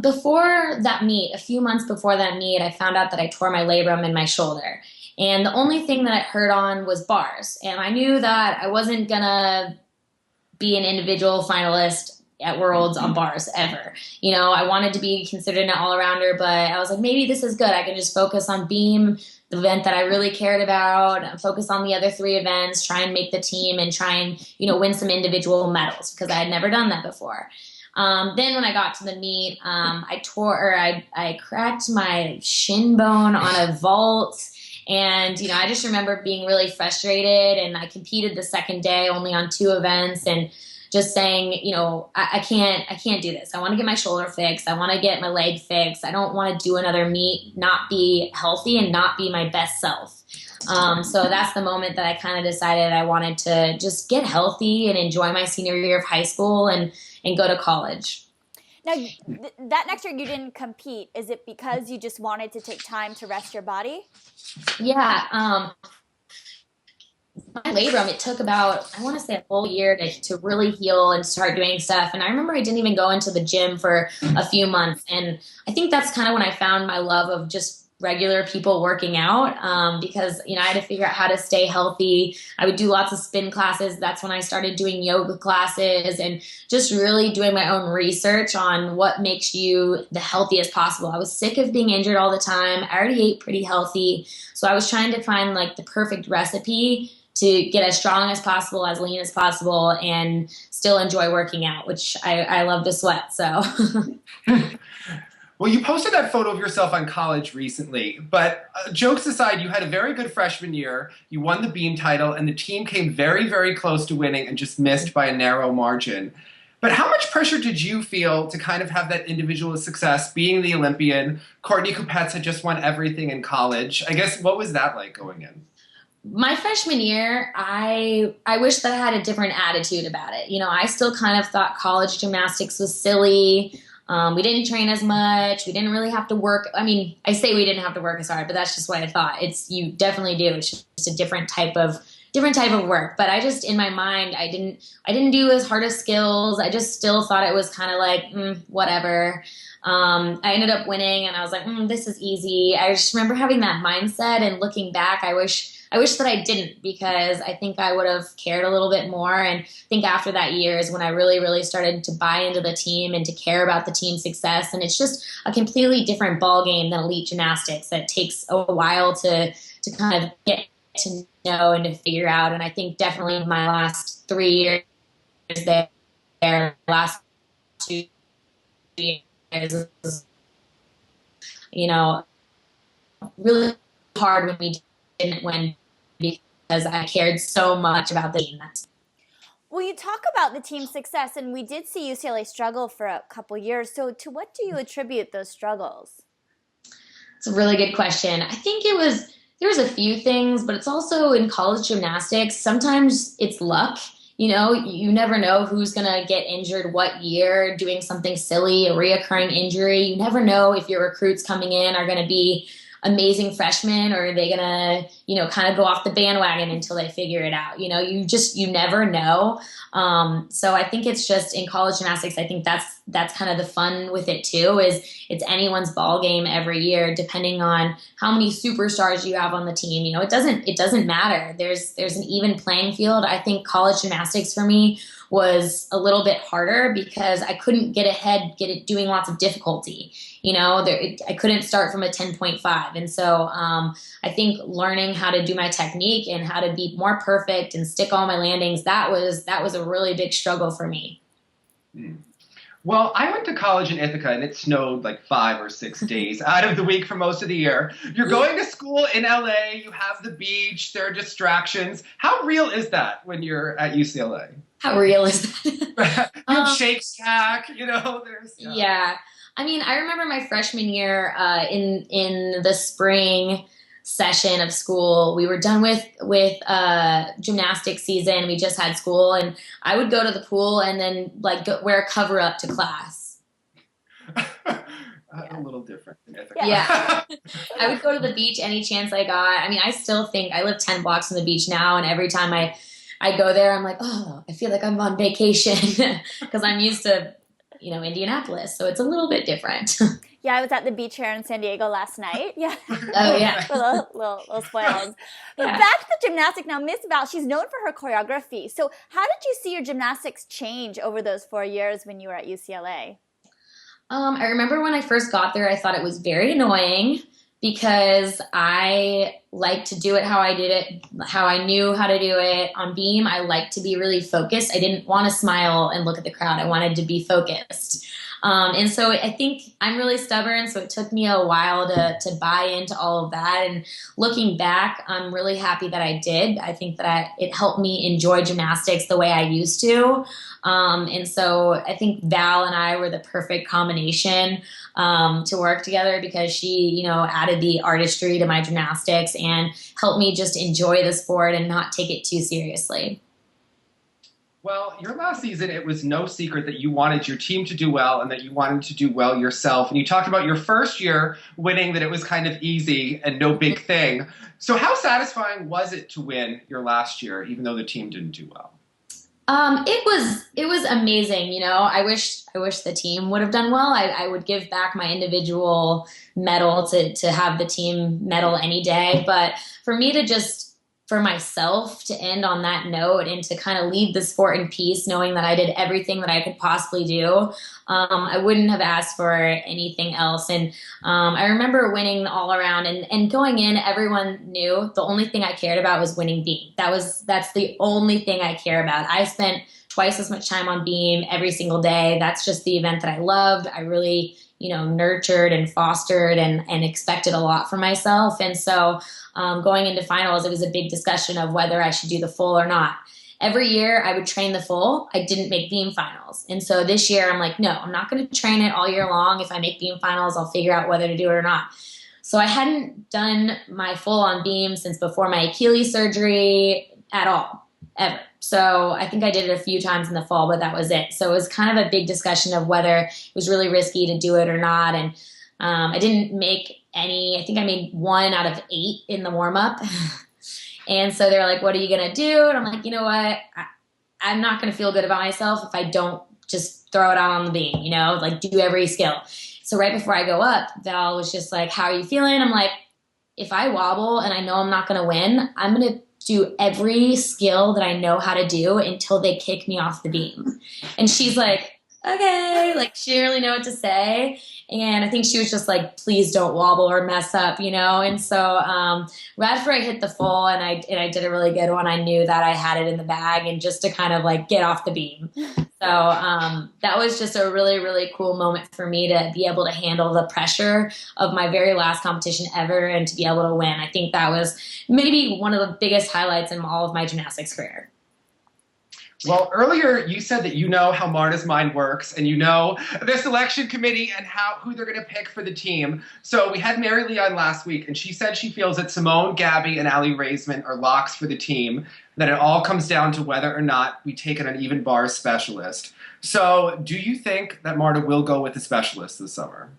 Before that meet, a few months before that meet, I found out that I tore my labrum in my shoulder. And the only thing that I hurt on was bars. And I knew that I wasn't going to be an individual finalist at Worlds on bars ever. You know, I wanted to be considered an all-arounder, but I was like, maybe this is good. I can just focus on beam, the event that I really cared about, focus on the other 3 events, try and make the team and try and, you know, win some individual medals because I had never done that before. Then when I got to the meet, I cracked my shin bone on a vault. And, you know, I just remember being really frustrated and I competed the second day only on 2 events and just saying, you know, I can't do this. I want to get my shoulder fixed. I want to get my leg fixed. I don't want to do another meet, not be healthy and not be my best self. So that's the moment that I kind of decided I wanted to just get healthy and enjoy my senior year of high school and go to college. Now, that next year you didn't compete. Is it because you just wanted to take time to rest your body? Yeah. My labrum, it took about, I want to say a whole year to really heal and start doing stuff. And I remember I didn't even go into the gym for a few months. And I think that's kind of when I found my love of just regular people working out because, you know, I had to figure out how to stay healthy. I would do lots of spin classes. That's when I started doing yoga classes and just really doing my own research on what makes you the healthiest possible. I was sick of being injured all the time. I already ate pretty healthy. So I was trying to find like the perfect recipe to get as strong as possible, as lean as possible, and still enjoy working out, which I love to sweat, so. Well, you posted that photo of yourself on college recently, but jokes aside, you had a very good freshman year, you won the beam title, and the team came very, very close to winning and just missed by a narrow margin. But how much pressure did you feel to kind of have that individual success, being the Olympian? Courtney Kupets had just won everything in college. I guess, what was that like going in? My freshman year, I wish that I had a different attitude about it. You know, I still kind of thought college gymnastics was silly. We didn't train as much. We didn't really have to work. I mean, I say we didn't have to work as hard, but that's just what I thought. You definitely do. It's just a different type of different type of work. But I just, in my mind, I didn't do as hard as skills. I just still thought it was kind of like, whatever. I ended up winning and I was like, this is easy. I just remember having that mindset, and looking back, I wish that I didn't, because I think I would have cared a little bit more. And I think after that year is when I really, really started to buy into the team and to care about the team's success. And it's just a completely different ball game than elite gymnastics. That takes a while to kind of get to know and to figure out. And I think definitely my last 3 years there, last 2 years, really hard when we didn't win, because I cared so much about the team. Well, you talk about the team's success, and we did see UCLA struggle for a couple years. So to what do you attribute those struggles? It's a really good question. I think there's a few things, but it's also in college gymnastics. Sometimes it's luck. You never know who's going to get injured what year doing something silly, a reoccurring injury. You never know if your recruits coming in are going to be amazing freshmen, or are they gonna, kind of go off the bandwagon until they figure it out. You never know. So I think it's just in college gymnastics, I think that's kind of the fun with it too, is it's anyone's ball game every year, depending on how many superstars you have on the team. It doesn't matter. There's an even playing field. I think college gymnastics for me was a little bit harder because I couldn't get it doing lots of difficulty. I couldn't start from a 10.5. And so I think learning how to do my technique and how to be more perfect and stick all my landings, that was a really big struggle for me. Well, I went to college in Ithaca, and it snowed like 5 or 6 days out of the week for most of the year. You're going to school in LA, you have the beach, there are distractions. How real is that when you're at UCLA? How real is that? You have Shake Shack, there's... Yeah. I mean, I remember my freshman year in the spring session of school. We were done with gymnastics season. We just had school, and I would go to the pool and then wear a cover up to class. A little different in Ithaca. Yeah. I would go to the beach any chance I got. I mean, I still think I live 10 blocks from the beach now, and every time I go there, I'm like, oh, I feel like I'm on vacation, because I'm used to, Indianapolis. So it's a little bit different. Yeah, I was at the beach here in San Diego last night. Yeah. Oh, yeah. a little spoiled. But Yeah. back to the gymnastics now. Miss Val, she's known for her choreography. So how did you see your gymnastics change over those 4 years when you were at UCLA? I remember when I first got there, I thought it was very annoying, because I liked to do it how I did it, how I knew how to do it. On beam, I liked to be really focused. I didn't want to smile and look at the crowd. I wanted to be focused. And so I think I'm really stubborn, so it took me a while to buy into all of that. And looking back, I'm really happy that I did. I think that it helped me enjoy gymnastics the way I used to. And so I think Val and I were the perfect combination to work together, because she, added the artistry to my gymnastics and helped me just enjoy the sport and not take it too seriously. Well, your last season, it was no secret that you wanted your team to do well and that you wanted to do well yourself. And you talked about your first year winning, that it was kind of easy and no big thing. So how satisfying was it to win your last year, even though the team didn't do well? It was amazing. I wish the team would have done well. I would give back my individual medal to have the team medal any day. But for me to for myself to end on that note and to kind of leave the sport in peace, knowing that I did everything that I could possibly do, I wouldn't have asked for anything else. And I remember winning all around, and going in, everyone knew the only thing I cared about was winning beam. That's the only thing I care about. I spent twice as much time on beam every single day. That's just the event that I loved. I really, nurtured and fostered and expected a lot from myself. And so going into finals, it was a big discussion of whether I should do the full or not. Every year I would train the full. I didn't make beam finals. And so this year I'm like, no, I'm not going to train it all year long. If I make beam finals, I'll figure out whether to do it or not. So I hadn't done my full on beam since before my Achilles surgery at all, ever. So I think I did it a few times in the fall, but that was it. So it was kind of a big discussion of whether it was really risky to do it or not. And I didn't make any. I think I made 1 out of 8 in the warm-up. And so they're like, what are you going to do? And I'm like, you know what? I'm not going to feel good about myself if I don't just throw it out on the beam, like do every skill. So right before I go up, Val was just like, how are you feeling? I'm like, if I wobble and I know I'm not going to win, I'm going to do every skill that I know how to do until they kick me off the beam. And she's like, okay, like she didn't really know what to say. And I think she was just like, please don't wobble or mess up, And so right after I hit the full and I did a really good one, I knew that I had it in the bag and just to kind of like get off the beam. So that was just a really, really cool moment for me to be able to handle the pressure of my very last competition ever and to be able to win. I think that was maybe one of the biggest highlights in all of my gymnastics career. Well, earlier you said that you know how Marta's mind works and you know the selection committee and who they're going to pick for the team. So we had Mary Lee on last week, and she said she feels that Simone, Gabby, and Allie Raisman are locks for the team, that it all comes down to whether or not we take an uneven bar specialist. So do you think that Marta will go with a specialist this summer?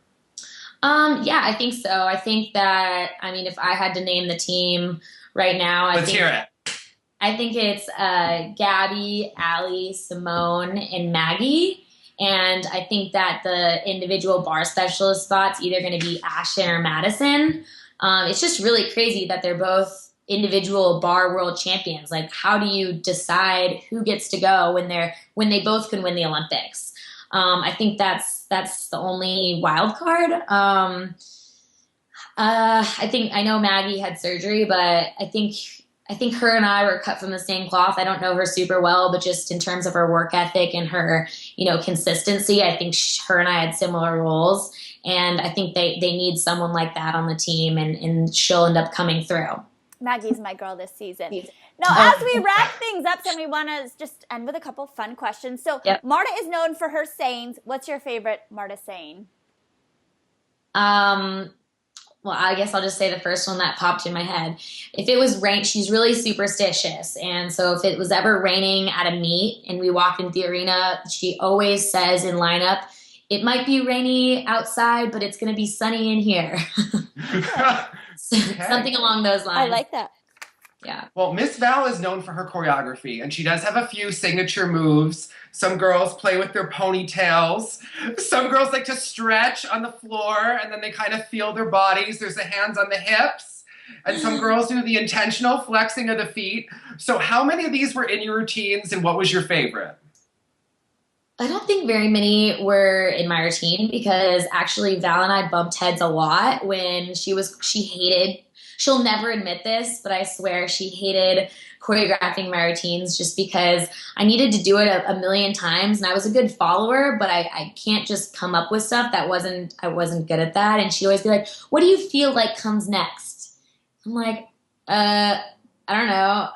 Yeah, I think so. I think that, if I had to name the team right now, Let's hear it. I think it's Gabby, Allie, Simone, and Maggie. And I think that the individual bar specialist spot's either going to be Ashton or Madison. It's just really crazy that they're both individual bar world champions. Like, how do you decide who gets to go when they both can win the Olympics? I think that's the only wild card. I know Maggie had surgery, but I think her and I were cut from the same cloth. I don't know her super well, but just in terms of her work ethic and her, consistency, I think her and I had similar roles. And I think they need someone like that on the team, and she'll end up coming through. Maggie's my girl this season. Now, as we wrap things up, so we want to just end with a couple fun questions. So, yep. Marta is known for her sayings. What's your favorite Marta saying? Well, I guess I'll just say the first one that popped in my head. If it was rain, she's really superstitious. And so if it was ever raining at a meet and we walked into the arena, she always says in lineup, it might be rainy outside, but it's going to be sunny in here. Something along those lines. I like that. Yeah. Well, Miss Val is known for her choreography, and she does have a few signature moves. Some girls play with their ponytails. Some girls like to stretch on the floor, and then they kind of feel their bodies. There's the hands on the hips. And some girls do the intentional flexing of the feet. So how many of these were in your routines, and what was your favorite? I don't think very many were in my routine, because actually Val and I bumped heads a lot when she hated, she'll never admit this, but I swear she hated choreographing my routines just because I needed to do it a million times, and I was a good follower, but I can't just come up with stuff I wasn't good at that. And she'd always be like, what do you feel like comes next? I'm like, I don't know.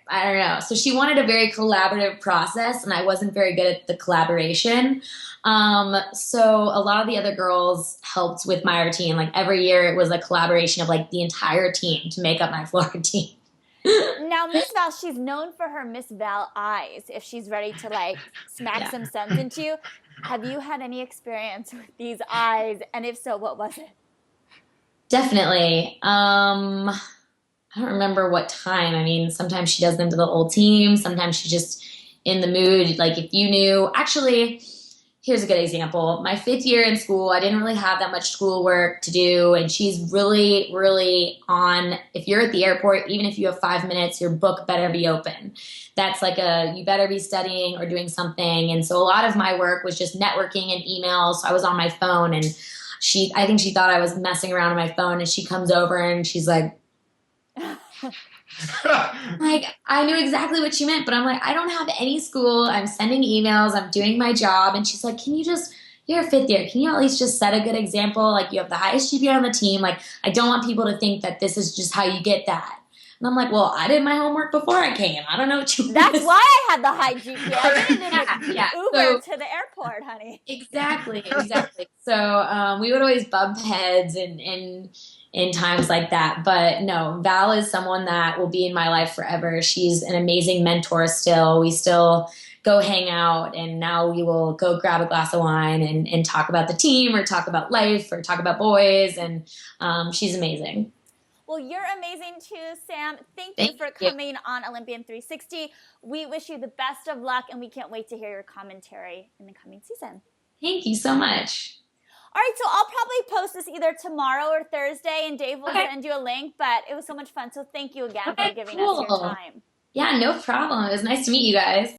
I don't know. So she wanted a very collaborative process, and I wasn't very good at the collaboration. So a lot of the other girls helped with my routine. Like every year it was a collaboration of like the entire team to make up my floor routine. Now, Miss Val, she's known for her Miss Val eyes, if she's ready to like smack some sense into you. Have you had any experience with these eyes? And if so, what was it? Definitely. I don't remember what time. I mean, sometimes she does them to the whole team. Sometimes she's just in the mood. Like if you knew, actually, here's a good example. My 5th year in school, I didn't really have that much schoolwork to do. And she's really, really on, if you're at the airport, even if you have 5 minutes, your book better be open. That's like you better be studying or doing something. And so a lot of my work was just networking and emails. So I was on my phone, and I think she thought I was messing around on my phone, and she comes over and she's like, like, I knew exactly what she meant, but I'm like, I don't have any school. I'm sending emails. I'm doing my job. And she's like, you're a 5th year. Can you at least just set a good example? Like, you have the highest GPA on the team. Like, I don't want people to think that this is just how you get that. And I'm like, well, I did my homework before I came. I don't know what you That's why I had the high GPA. I didn't Uber to the airport, honey. Exactly. So we would always bump heads in times like that. But no, Val is someone that will be in my life forever. She's an amazing mentor still. We still go hang out, and now we will go grab a glass of wine and talk about the team or talk about life or talk about boys. And she's amazing. Well, you're amazing too, Sam. Thank you for coming on Olympian 360. We wish you the best of luck, and we can't wait to hear your commentary in the coming season. Thank you so much. All right, so I'll probably post this either tomorrow or Thursday, and Dave will send you a link, but it was so much fun. So thank you again for giving us your time. Yeah, no problem. It was nice to meet you guys.